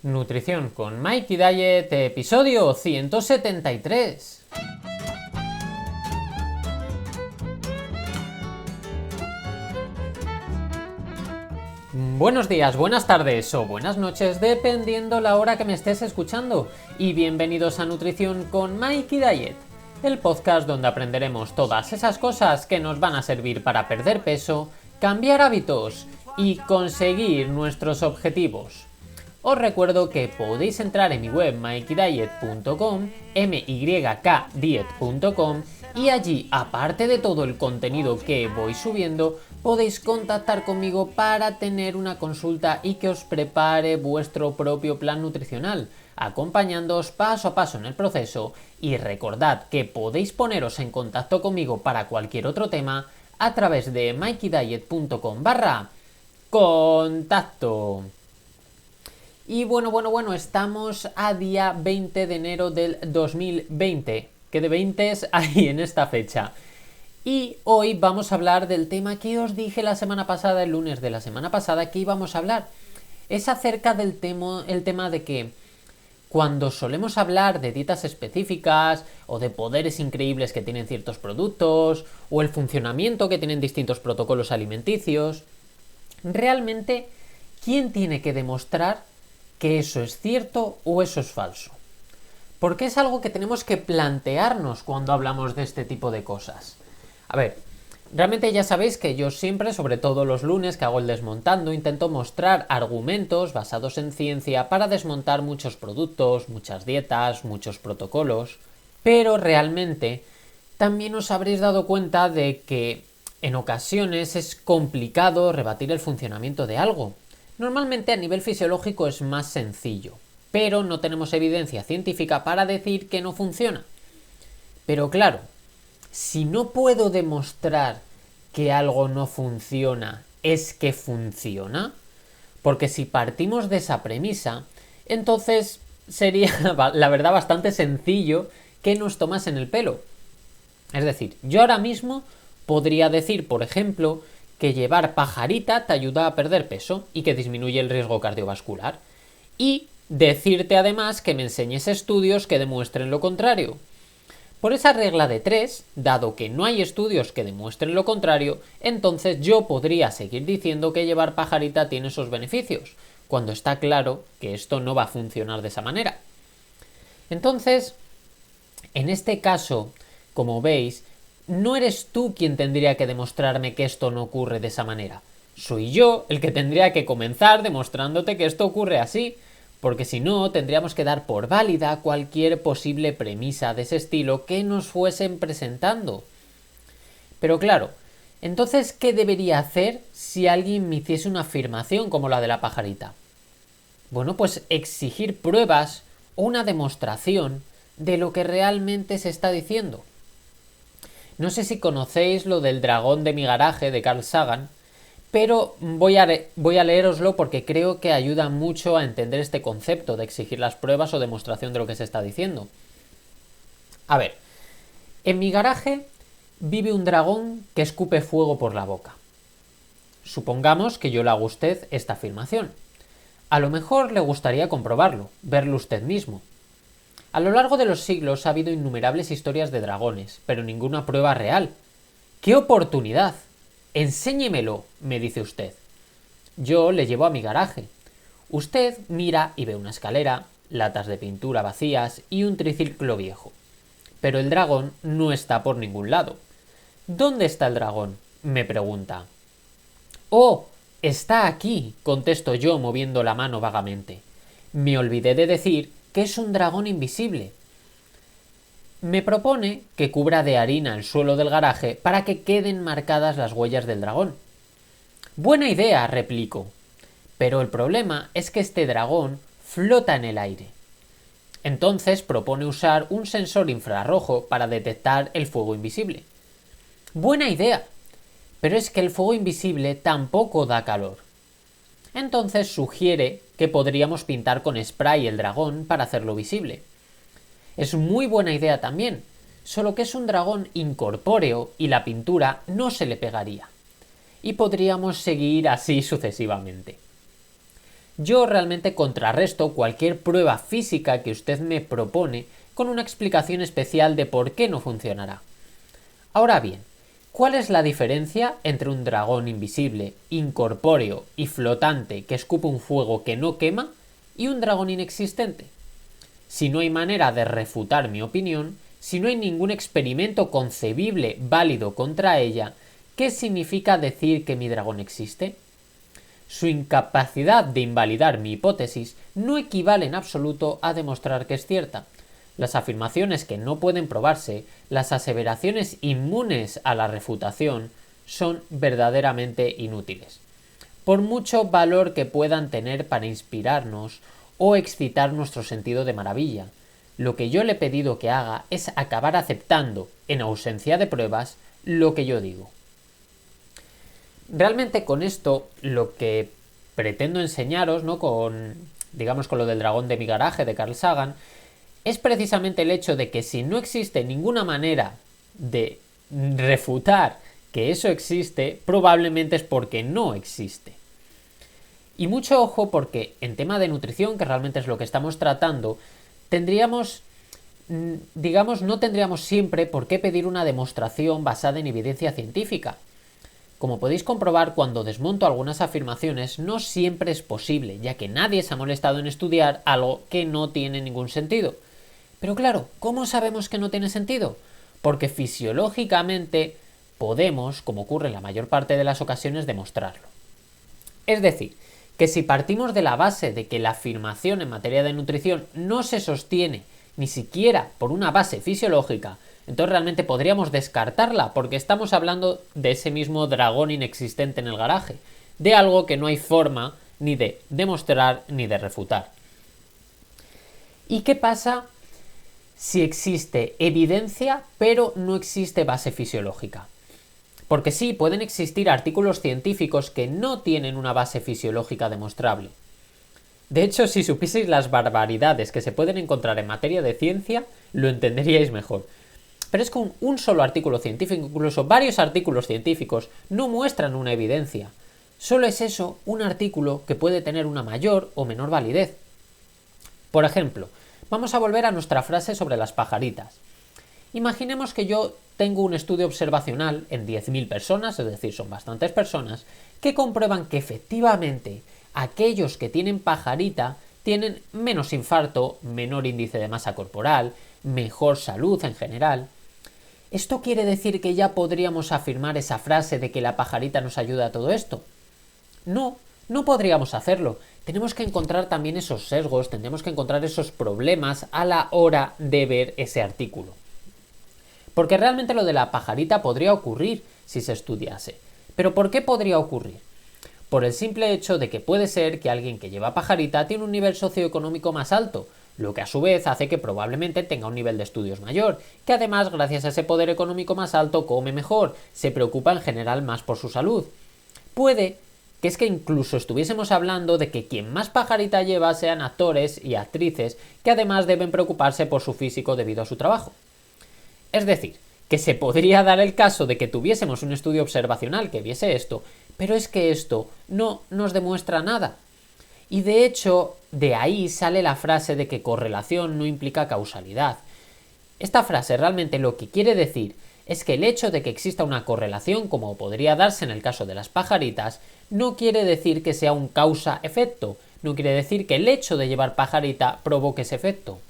Nutrición con Mikey Diet, episodio 173. Buenos días, buenas tardes o buenas noches, dependiendo la hora que me estés escuchando. Y bienvenidos a Nutrición con Mikey Diet, el podcast donde aprenderemos todas esas cosas que nos van a servir para perder peso, cambiar hábitos y conseguir nuestros objetivos. Os recuerdo que podéis entrar en mi web mikeydiet.com, mykdiet.com, y allí, aparte de todo el contenido que voy subiendo, podéis contactar conmigo para tener una consulta y que os prepare vuestro propio plan nutricional, acompañándoos paso a paso en el proceso. Y recordad que podéis poneros en contacto conmigo para cualquier otro tema a través de mikeydiet.com/contacto. Y bueno, estamos a día 20 de enero del 2020, que de 20 hay en esta fecha. Y hoy vamos a hablar del tema que os dije la semana pasada, el lunes de la semana pasada, que íbamos a hablar. Es acerca del tema de que cuando solemos hablar de dietas específicas o de poderes increíbles que tienen ciertos productos o el funcionamiento que tienen distintos protocolos alimenticios, realmente, ¿quién tiene que demostrar que eso es cierto o eso es falso? Porque es algo que tenemos que plantearnos cuando hablamos de este tipo de cosas. A ver, realmente ya sabéis que yo siempre, sobre todo los lunes que hago el desmontando, intento mostrar argumentos basados en ciencia para desmontar muchos productos, muchas dietas, muchos protocolos, pero realmente también os habréis dado cuenta de que en ocasiones es complicado rebatir el funcionamiento de algo. Normalmente a nivel fisiológico es más sencillo, pero no tenemos evidencia científica para decir que no funciona. Pero claro, si no puedo demostrar que algo no funciona, ¿es que funciona? Porque si partimos de esa premisa, entonces sería, la verdad, bastante sencillo que nos tomasen el pelo. Es decir, yo ahora mismo podría decir, por ejemplo, que llevar pajarita te ayuda a perder peso y que disminuye el riesgo cardiovascular. Y decirte además que me enseñes estudios que demuestren lo contrario. Por esa regla de 3, dado que no hay estudios que demuestren lo contrario, entonces yo podría seguir diciendo que llevar pajarita tiene esos beneficios, cuando está claro que esto no va a funcionar de esa manera. Entonces, en este caso, como veis, no eres tú quien tendría que demostrarme que esto no ocurre de esa manera. Soy yo el que tendría que comenzar demostrándote que esto ocurre así, porque si no, tendríamos que dar por válida cualquier posible premisa de ese estilo que nos fuesen presentando. Pero claro, entonces, ¿qué debería hacer si alguien me hiciese una afirmación como la de la pajarita? Bueno, pues exigir pruebas o una demostración de lo que realmente se está diciendo. No sé si conocéis lo del dragón de mi garaje de Carl Sagan, pero voy a leeroslo porque creo que ayuda mucho a entender este concepto de exigir las pruebas o demostración de lo que se está diciendo. A ver, en mi garaje vive un dragón que escupe fuego por la boca. Supongamos que yo le hago a usted esta afirmación. A lo mejor le gustaría comprobarlo, verlo usted mismo. A lo largo de los siglos ha habido innumerables historias de dragones, pero ninguna prueba real. ¡Qué oportunidad! Enséñemelo, me dice usted. Yo le llevo a mi garaje. Usted mira y ve una escalera, latas de pintura vacías y un triciclo viejo. Pero el dragón no está por ningún lado. ¿Dónde está el dragón?, me pregunta. ¡Oh! Está aquí, contesto yo moviendo la mano vagamente. Me olvidé de decir que es un dragón invisible. Me propone que cubra de harina el suelo del garaje para que queden marcadas las huellas del dragón. Buena idea, replico. Pero el problema es que este dragón flota en el aire. Entonces propone usar un sensor infrarrojo para detectar el fuego invisible. Buena idea, pero es que el fuego invisible tampoco da calor. Entonces sugiere que podríamos pintar con spray el dragón para hacerlo visible. Es muy buena idea también, solo que es un dragón incorpóreo y la pintura no se le pegaría. Y podríamos seguir así sucesivamente. yo realmente contrarresto cualquier prueba física que usted me propone con una explicación especial de por qué no funcionará. Ahora bien, ¿cuál es la diferencia entre un dragón invisible, incorpóreo y flotante que escupe un fuego que no quema y un dragón inexistente? Si no hay manera de refutar mi opinión, si no hay ningún experimento concebible válido contra ella, ¿qué significa decir que mi dragón existe? Su incapacidad de invalidar mi hipótesis no equivale en absoluto a demostrar que es cierta. Las afirmaciones que no pueden probarse, las aseveraciones inmunes a la refutación, son verdaderamente inútiles. Por mucho valor que puedan tener para inspirarnos o excitar nuestro sentido de maravilla, lo que yo le he pedido que haga es acabar aceptando, en ausencia de pruebas, lo que yo digo. Realmente con esto lo que pretendo enseñaros, ¿no? con lo del dragón de mi garaje de Carl Sagan, es precisamente el hecho de que si no existe ninguna manera de refutar que eso existe, probablemente es porque no existe. Y mucho ojo porque en tema de nutrición, que realmente es lo que estamos tratando, no tendríamos siempre por qué pedir una demostración basada en evidencia científica. Como podéis comprobar, cuando desmonto algunas afirmaciones, no siempre es posible, ya que nadie se ha molestado en estudiar algo que no tiene ningún sentido. Pero claro, ¿cómo sabemos que no tiene sentido? Porque fisiológicamente podemos, como ocurre en la mayor parte de las ocasiones, demostrarlo. Es decir, que si partimos de la base de que la afirmación en materia de nutrición no se sostiene ni siquiera por una base fisiológica, entonces realmente podríamos descartarla porque estamos hablando de ese mismo dragón inexistente en el garaje, de algo que no hay forma ni de demostrar ni de refutar. ¿Y qué pasa si existe evidencia pero no existe base fisiológica? Porque sí, pueden existir artículos científicos que no tienen una base fisiológica demostrable. De hecho, si supieseis las barbaridades que se pueden encontrar en materia de ciencia, lo entenderíais mejor. Pero es que un solo artículo científico, incluso varios artículos científicos, no muestran una evidencia. Solo es eso, un artículo que puede tener una mayor o menor validez. Por ejemplo, vamos a volver a nuestra frase sobre las pajaritas. Imaginemos que yo tengo un estudio observacional en 10.000 personas, es decir, son bastantes personas, que comprueban que efectivamente aquellos que tienen pajarita tienen menos infarto, menor índice de masa corporal, mejor salud en general. ¿Esto quiere decir que ya podríamos afirmar esa frase de que la pajarita nos ayuda a todo esto? No, no podríamos hacerlo. Tenemos que encontrar también esos sesgos, tendremos que encontrar esos problemas a la hora de ver ese artículo. Porque realmente lo de la pajarita podría ocurrir si se estudiase. ¿Pero por qué podría ocurrir? Por el simple hecho de que puede ser que alguien que lleva pajarita tiene un nivel socioeconómico más alto, lo que a su vez hace que probablemente tenga un nivel de estudios mayor, que además gracias a ese poder económico más alto come mejor, se preocupa en general más por su salud. Puede que es que incluso estuviésemos hablando de que quien más pajarita lleva sean actores y actrices que además deben preocuparse por su físico debido a su trabajo. Es decir, que se podría dar el caso de que tuviésemos un estudio observacional que viese esto, pero es que esto no nos demuestra nada. Y de hecho, de ahí sale la frase de que correlación no implica causalidad. Esta frase realmente lo que quiere decir es que el hecho de que exista una correlación, como podría darse en el caso de las pajaritas, no quiere decir que sea un causa-efecto, no quiere decir que el hecho de llevar pajarita provoque ese efecto.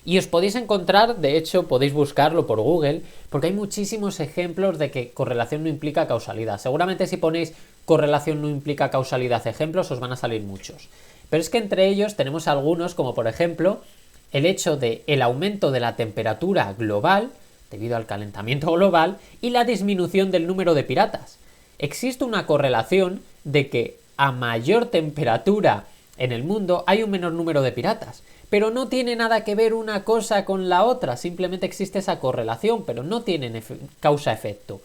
Y os podéis encontrar, de hecho podéis buscarlo por Google, porque hay muchísimos ejemplos de que correlación no implica causalidad. Seguramente si ponéis correlación no implica causalidad ejemplos os van a salir muchos. Pero es que entre ellos tenemos algunos como por ejemplo el hecho de el aumento de la temperatura global debido al calentamiento global y la disminución del número de piratas. Existe una correlación de que a mayor temperatura en el mundo hay un menor número de piratas. Pero no tiene nada que ver una cosa con la otra, simplemente existe esa correlación, pero no tienen causa-efecto.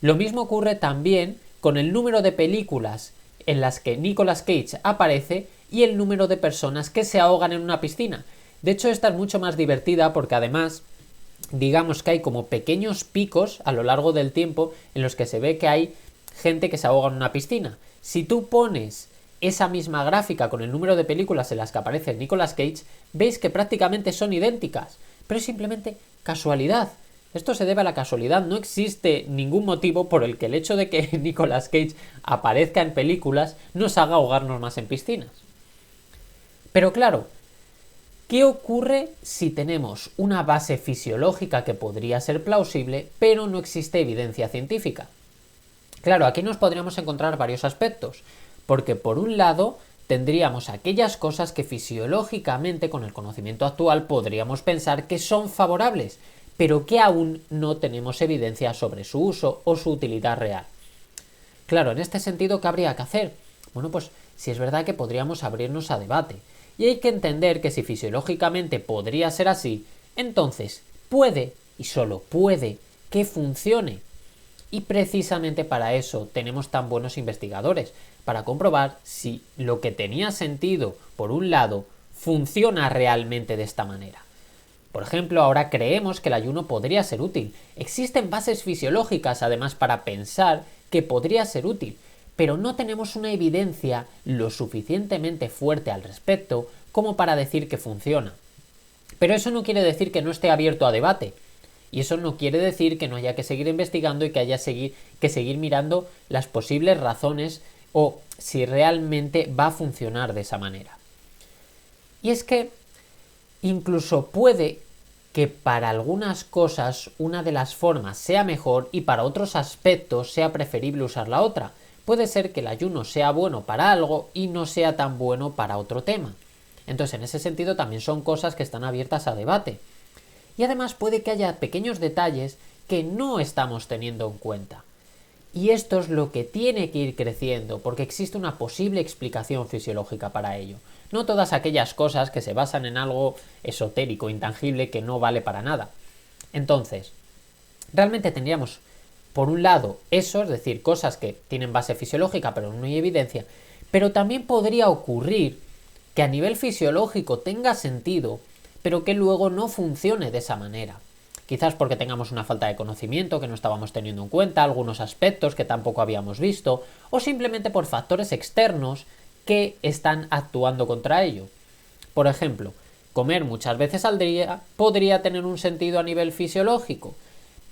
Lo mismo ocurre también con el número de películas en las que Nicolas Cage aparece y el número de personas que se ahogan en una piscina. De hecho, esta es mucho más divertida porque además, digamos que hay como pequeños picos a lo largo del tiempo en los que se ve que hay gente que se ahoga en una piscina. Si tú pones esa misma gráfica con el número de películas en las que aparece Nicolas Cage, veis que prácticamente son idénticas, pero es simplemente casualidad. Esto se debe a la casualidad, no existe ningún motivo por el que el hecho de que Nicolas Cage aparezca en películas nos haga ahogarnos más en piscinas. Pero claro, ¿qué ocurre si tenemos una base fisiológica que podría ser plausible, pero no existe evidencia científica? Claro, aquí nos podríamos encontrar varios aspectos, porque por un lado tendríamos aquellas cosas que fisiológicamente con el conocimiento actual podríamos pensar que son favorables, pero que aún no tenemos evidencia sobre su uso o su utilidad real. Claro, en este sentido, ¿qué habría que hacer? Bueno, pues si es verdad que podríamos abrirnos a debate, y hay que entender que si fisiológicamente podría ser así, entonces puede, y solo puede, que funcione. Y precisamente para eso tenemos tan buenos investigadores, para comprobar si lo que tenía sentido, por un lado, funciona realmente de esta manera. Por ejemplo, ahora creemos que el ayuno podría ser útil. Existen bases fisiológicas, además, para pensar que podría ser útil, pero no tenemos una evidencia lo suficientemente fuerte al respecto como para decir que funciona. Pero eso no quiere decir que no esté abierto a debate. Y eso no quiere decir que no haya que seguir investigando y que haya que seguir mirando las posibles razones o si realmente va a funcionar de esa manera. Y es que incluso puede que para algunas cosas una de las formas sea mejor y para otros aspectos sea preferible usar la otra. Puede ser que el ayuno sea bueno para algo y no sea tan bueno para otro tema. Entonces, en ese sentido también son cosas que están abiertas a debate. Y además puede que haya pequeños detalles que no estamos teniendo en cuenta. Y esto es lo que tiene que ir creciendo, porque existe una posible explicación fisiológica para ello. No todas aquellas cosas que se basan en algo esotérico, intangible, que no vale para nada. Entonces, realmente tendríamos, por un lado, eso, es decir, cosas que tienen base fisiológica pero no hay evidencia, pero también podría ocurrir que a nivel fisiológico tenga sentido, pero que luego no funcione de esa manera. Quizás porque tengamos una falta de conocimiento que no estábamos teniendo en cuenta, algunos aspectos que tampoco habíamos visto, o simplemente por factores externos que están actuando contra ello. Por ejemplo, comer muchas veces al día podría tener un sentido a nivel fisiológico,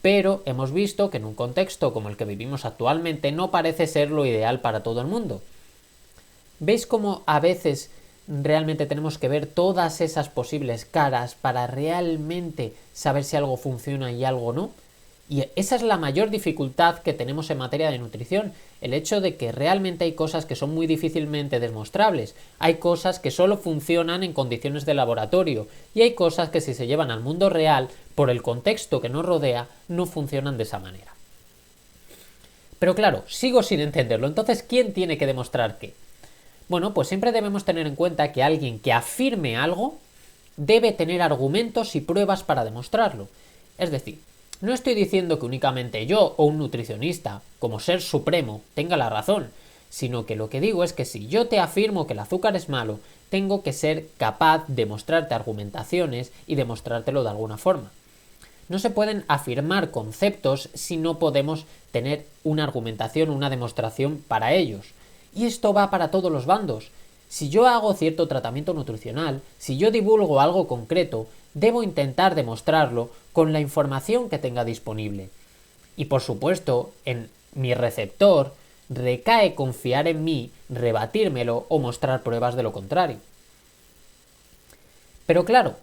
pero hemos visto que en un contexto como el que vivimos actualmente no parece ser lo ideal para todo el mundo. ¿Veis cómo a veces realmente tenemos que ver todas esas posibles caras para realmente saber si algo funciona y algo no? Y esa es la mayor dificultad que tenemos en materia de nutrición, el hecho de que realmente hay cosas que son muy difícilmente demostrables, hay cosas que solo funcionan en condiciones de laboratorio y hay cosas que si se llevan al mundo real, por el contexto que nos rodea, no funcionan de esa manera. Pero claro, sigo sin entenderlo, entonces ¿quién tiene que demostrar qué? Bueno, pues siempre debemos tener en cuenta que alguien que afirme algo debe tener argumentos y pruebas para demostrarlo. Es decir, no estoy diciendo que únicamente yo o un nutricionista, como ser supremo, tenga la razón, sino que lo que digo es que si yo te afirmo que el azúcar es malo, tengo que ser capaz de mostrarte argumentaciones y demostrártelo de alguna forma. No se pueden afirmar conceptos si no podemos tener una argumentación, una demostración para ellos. Y esto va para todos los bandos. Si yo hago cierto tratamiento nutricional, si yo divulgo algo concreto, debo intentar demostrarlo con la información que tenga disponible. Y por supuesto, en mi receptor recae confiar en mí, rebatírmelo o mostrar pruebas de lo contrario. Pero claro,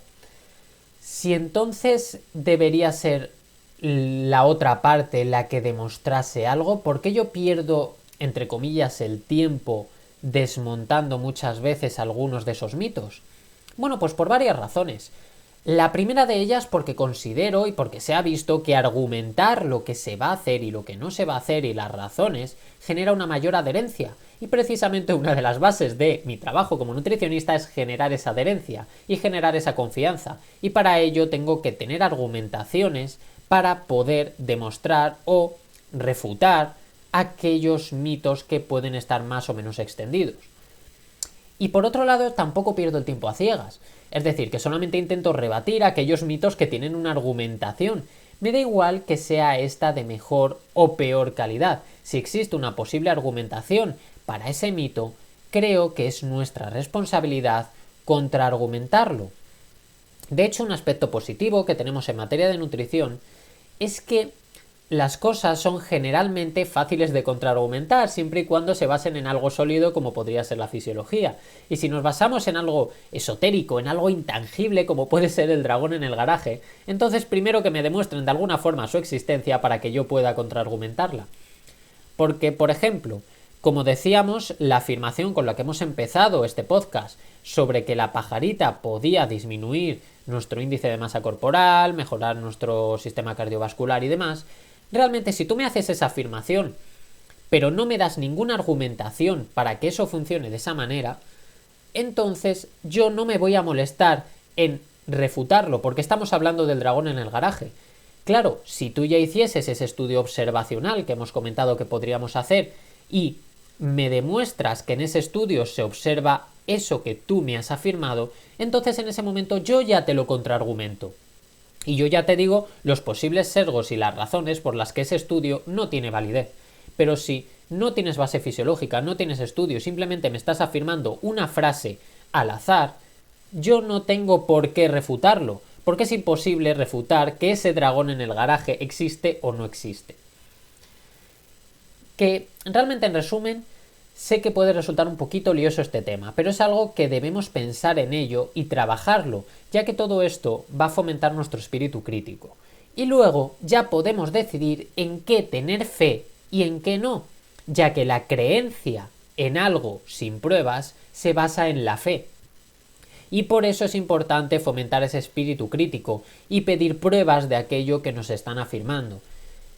si entonces debería ser la otra parte la que demostrase algo, ¿por qué yo pierdo, entre comillas, el tiempo desmontando muchas veces algunos de esos mitos? Bueno, pues por varias razones. La primera de ellas porque considero y porque se ha visto que argumentar lo que se va a hacer y lo que no se va a hacer y las razones genera una mayor adherencia. Y precisamente una de las bases de mi trabajo como nutricionista es generar esa adherencia y generar esa confianza. Y para ello tengo que tener argumentaciones para poder demostrar o refutar aquellos mitos que pueden estar más o menos extendidos. Y por otro lado, tampoco pierdo el tiempo a ciegas. Es decir, que solamente intento rebatir aquellos mitos que tienen una argumentación. Me da igual que sea esta de mejor o peor calidad. Si existe una posible argumentación para ese mito, creo que es nuestra responsabilidad contraargumentarlo. De hecho, un aspecto positivo que tenemos en materia de nutrición es que las cosas son generalmente fáciles de contraargumentar siempre y cuando se basen en algo sólido como podría ser la fisiología. Y si nos basamos en algo esotérico, en algo intangible como puede ser el dragón en el garaje, entonces primero que me demuestren de alguna forma su existencia para que yo pueda contraargumentarla. Porque, por ejemplo, como decíamos, la afirmación con la que hemos empezado este podcast sobre que la pajarita podía disminuir nuestro índice de masa corporal, mejorar nuestro sistema cardiovascular y demás, realmente si tú me haces esa afirmación, pero no me das ninguna argumentación para que eso funcione de esa manera, entonces yo no me voy a molestar en refutarlo, porque estamos hablando del dragón en el garaje. Claro, si tú ya hicieses ese estudio observacional que hemos comentado que podríamos hacer y me demuestras que en ese estudio se observa eso que tú me has afirmado, entonces en ese momento yo ya te lo contraargumento. Y yo ya te digo los posibles sesgos y las razones por las que ese estudio no tiene validez. Pero si no tienes base fisiológica, no tienes estudio, simplemente me estás afirmando una frase al azar, yo no tengo por qué refutarlo, porque es imposible refutar que ese dragón en el garaje existe o no existe. Que realmente, en resumen, sé que puede resultar un poquito lioso este tema, pero es algo que debemos pensar en ello y trabajarlo, ya que todo esto va a fomentar nuestro espíritu crítico. Y luego ya podemos decidir en qué tener fe y en qué no, ya que la creencia en algo sin pruebas se basa en la fe. Y por eso es importante fomentar ese espíritu crítico y pedir pruebas de aquello que nos están afirmando.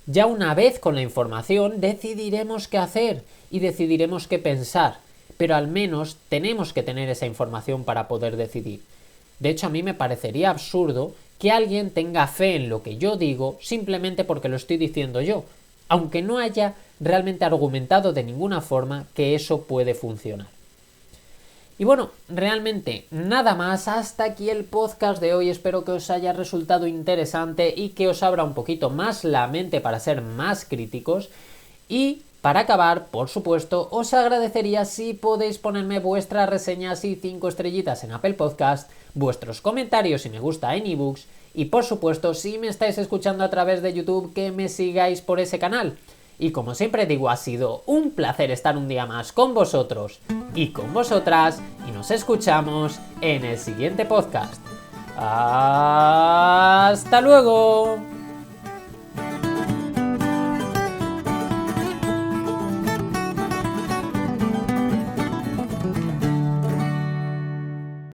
Ya una vez con la información decidiremos qué hacer y decidiremos qué pensar, pero al menos tenemos que tener esa información para poder decidir. De hecho, a mí me parecería absurdo que alguien tenga fe en lo que yo digo simplemente porque lo estoy diciendo yo, aunque no haya realmente argumentado de ninguna forma que eso puede funcionar. Y bueno, realmente nada más, hasta aquí el podcast de hoy, espero que os haya resultado interesante y que os abra un poquito más la mente para ser más críticos. Y para acabar, por supuesto, os agradecería si podéis ponerme vuestras reseñas y 5 estrellitas en Apple Podcast, vuestros comentarios y me gusta en ebooks y por supuesto si me estáis escuchando a través de YouTube que me sigáis por ese canal. Y como siempre digo, ha sido un placer estar un día más con vosotros y con vosotras y nos escuchamos en el siguiente podcast. ¡Hasta luego!